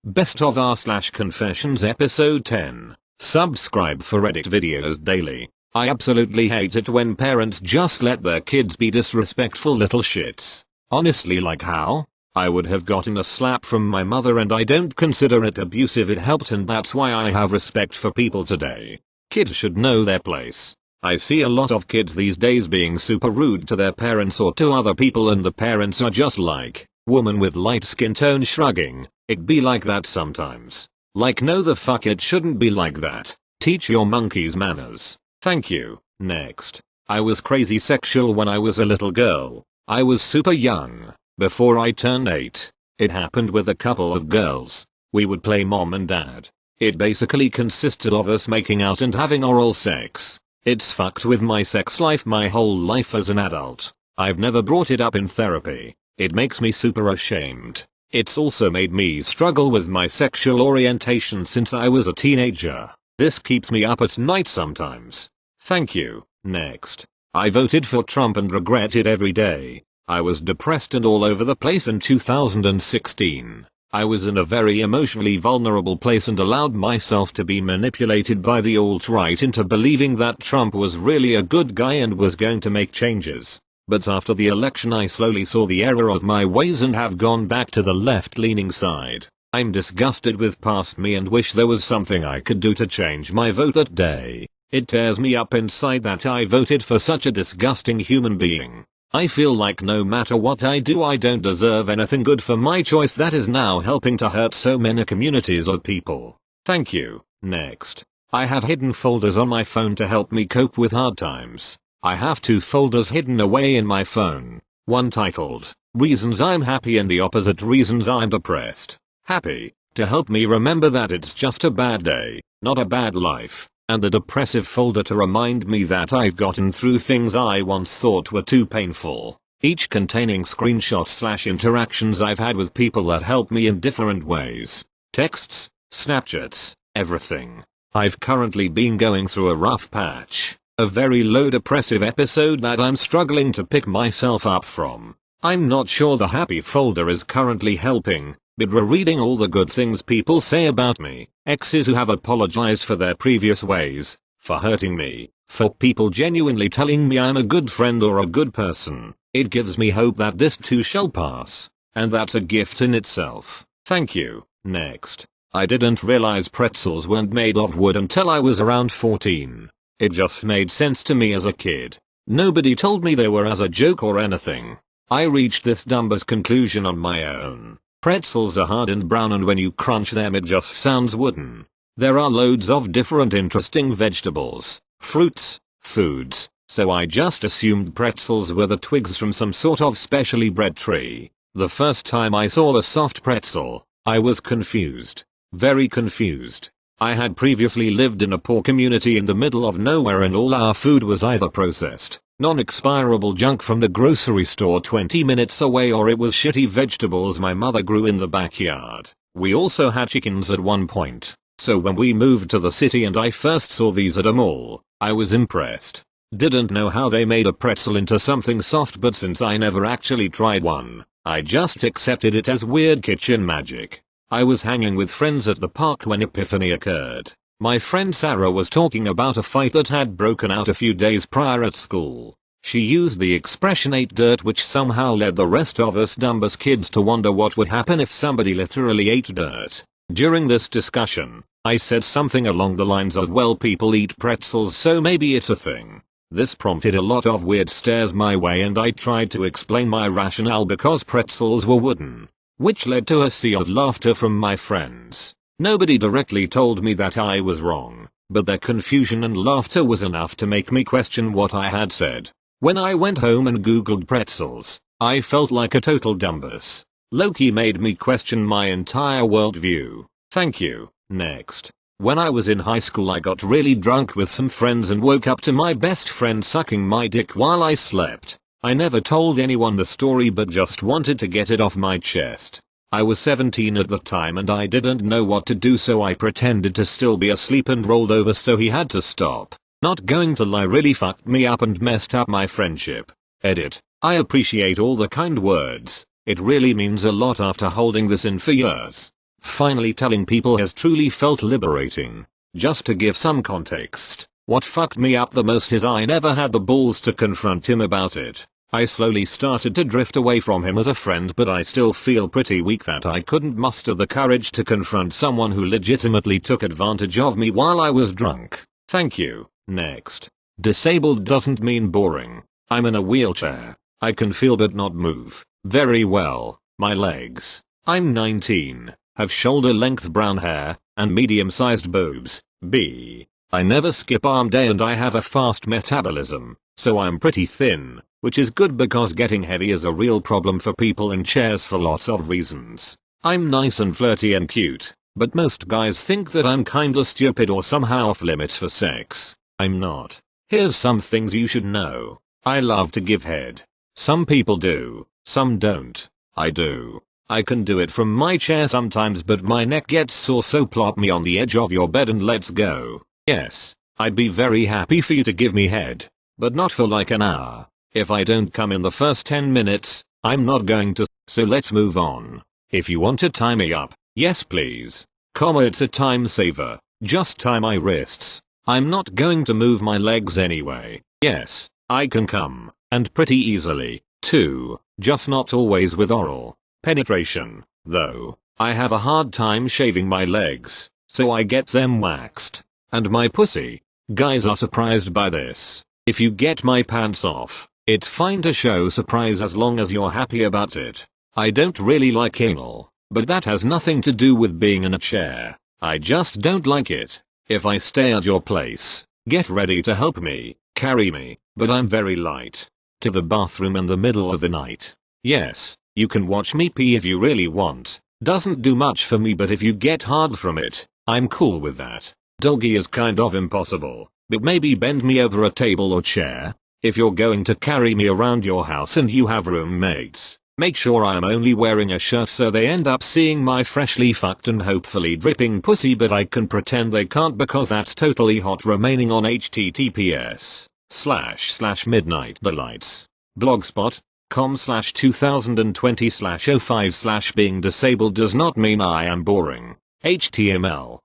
Best of r/confessions episode 10. Subscribe for edit videos daily. I absolutely hate it when parents just let their kids be disrespectful little shits. Honestly, like how? I would have gotten a slap from my mother and I don't consider it abusive. It helped, and that's why I have respect for people today. Kids should know their place. I see a lot of kids these days being super rude to their parents or to other people, and the parents are just like, woman with light skin tone shrugging, it be like that sometimes. Like, no the fuck, it shouldn't be like that. Teach your monkeys manners. Thank you. Next. I was crazy sexual when I was a little girl. I was super young, before I turned 8. It happened with a couple of girls. We would play mom and dad. It basically consisted of us making out and having oral sex. It's fucked with my sex life my whole life as an adult. I've never brought it up in therapy. It makes me super ashamed. It's also made me struggle with my sexual orientation since I was a teenager. This keeps me up at night sometimes. Thank you. Next. I voted for Trump and regret it every day. I was depressed and all over the place in 2016. I was in a very emotionally vulnerable place and allowed myself to be manipulated by the alt-right into believing that Trump was really a good guy and was going to make changes. But after the election I slowly saw the error of my ways and have gone back to the left-leaning side. I'm disgusted with past me and wish there was something I could do to change my vote that day. It tears me up inside that I voted for such a disgusting human being. I feel like no matter what I do I don't deserve anything good for my choice that is now helping to hurt so many communities of people. Thank you. Next. I have hidden folders on my phone to help me cope with hard times. I have 2 folders hidden away in my phone. One titled, Reasons I'm Happy, and the opposite, Reasons I'm Depressed. Happy, to help me remember that it's just a bad day, not a bad life. And the depressive folder to remind me that I've gotten through things I once thought were too painful. Each containing screenshots/interactions I've had with people that help me in different ways. Texts, Snapchats, everything. I've currently been going through a rough patch. A very low depressive episode that I'm struggling to pick myself up from. I'm not sure the happy folder is currently helping, but rereading all the good things people say about me, exes who have apologized for their previous ways, for hurting me, for people genuinely telling me I'm a good friend or a good person, it gives me hope that this too shall pass. And that's a gift in itself. Thank you. Next. I didn't realize pretzels weren't made of wood until I was around 14. It just made sense to me as a kid. Nobody told me they were as a joke or anything. I reached this dumbass conclusion on my own. Pretzels are hard and brown, and when you crunch them it just sounds wooden. There are loads of different interesting vegetables, fruits, foods, so I just assumed pretzels were the twigs from some sort of specially bred tree. The first time I saw a soft pretzel, I was confused. Very confused. I had previously lived in a poor community in the middle of nowhere and all our food was either processed, non-expirable junk from the grocery store 20 minutes away, or it was shitty vegetables my mother grew in the backyard. We also had chickens at one point, so when we moved to the city and I first saw these at a mall, I was impressed. Didn't know how they made a pretzel into something soft, but since I never actually tried one, I just accepted it as weird kitchen magic. I was hanging with friends at the park when epiphany occurred. My friend Sarah was talking about a fight that had broken out a few days prior at school. She used the expression ate dirt, which somehow led the rest of us dumbass kids to wonder what would happen if somebody literally ate dirt. During this discussion, I said something along the lines of, well, people eat pretzels so maybe it's a thing. This prompted a lot of weird stares my way and I tried to explain my rationale because pretzels were wooden, which led to a sea of laughter from my friends. Nobody directly told me that I was wrong, but their confusion and laughter was enough to make me question what I had said. When I went home and googled pretzels, I felt like a total dumbass. Loki made me question my entire worldview. Thank you. Next. When I was in high school I got really drunk with some friends and woke up to my best friend sucking my dick while I slept. I never told anyone the story but just wanted to get it off my chest. I was 17 at the time and I didn't know what to do, so I pretended to still be asleep and rolled over so he had to stop. Not going to lie, really fucked me up and messed up my friendship. Edit. I appreciate all the kind words. It really means a lot after holding this in for years. Finally telling people has truly felt liberating. Just to give some context, what fucked me up the most is I never had the balls to confront him about it. I slowly started to drift away from him as a friend, but I still feel pretty weak that I couldn't muster the courage to confront someone who legitimately took advantage of me while I was drunk. Thank you. Next. Disabled doesn't mean boring. I'm in a wheelchair. I can feel but not move very well. My legs. I'm 19. Have shoulder-length brown hair and medium-sized boobs. B. I never skip arm day and I have a fast metabolism, so I'm pretty thin, which is good because getting heavy is a real problem for people in chairs for lots of reasons. I'm nice and flirty and cute, but most guys think that I'm kinda stupid or somehow off limits for sex. I'm not. Here's some things you should know. I love to give head. Some people do, some don't. I do. I can do it from my chair sometimes, but my neck gets sore, so plop me on the edge of your bed and let's go. Yes, I'd be very happy for you to give me head, but not for like an hour. If I don't come in the first 10 minutes, I'm not going to, so let's move on. If you want to tie me up, yes please. It's a time saver. Just tie my wrists. I'm not going to move my legs anyway. Yes, I can come, and pretty easily, too, just not always with oral penetration, though. I have a hard time shaving my legs, so I get them waxed. And my pussy. Guys are surprised by this. If you get my pants off, it's fine to show surprise as long as you're happy about it. I don't really like anal, but that has nothing to do with being in a chair. I just don't like it. If I stay at your place, get ready to help me, carry me, but I'm very light. To the bathroom in the middle of the night. Yes, you can watch me pee if you really want. Doesn't do much for me, but if you get hard from it, I'm cool with that. Doggy is kind of impossible, but maybe bend me over a table or chair. If you're going to carry me around your house and you have roommates, make sure I am only wearing a shirt so they end up seeing my freshly fucked and hopefully dripping pussy, but I can pretend they can't because that's totally hot. Remaining on https://midnightdelights blogspot.com/2020/05/being disabled does not mean I am boring. HTML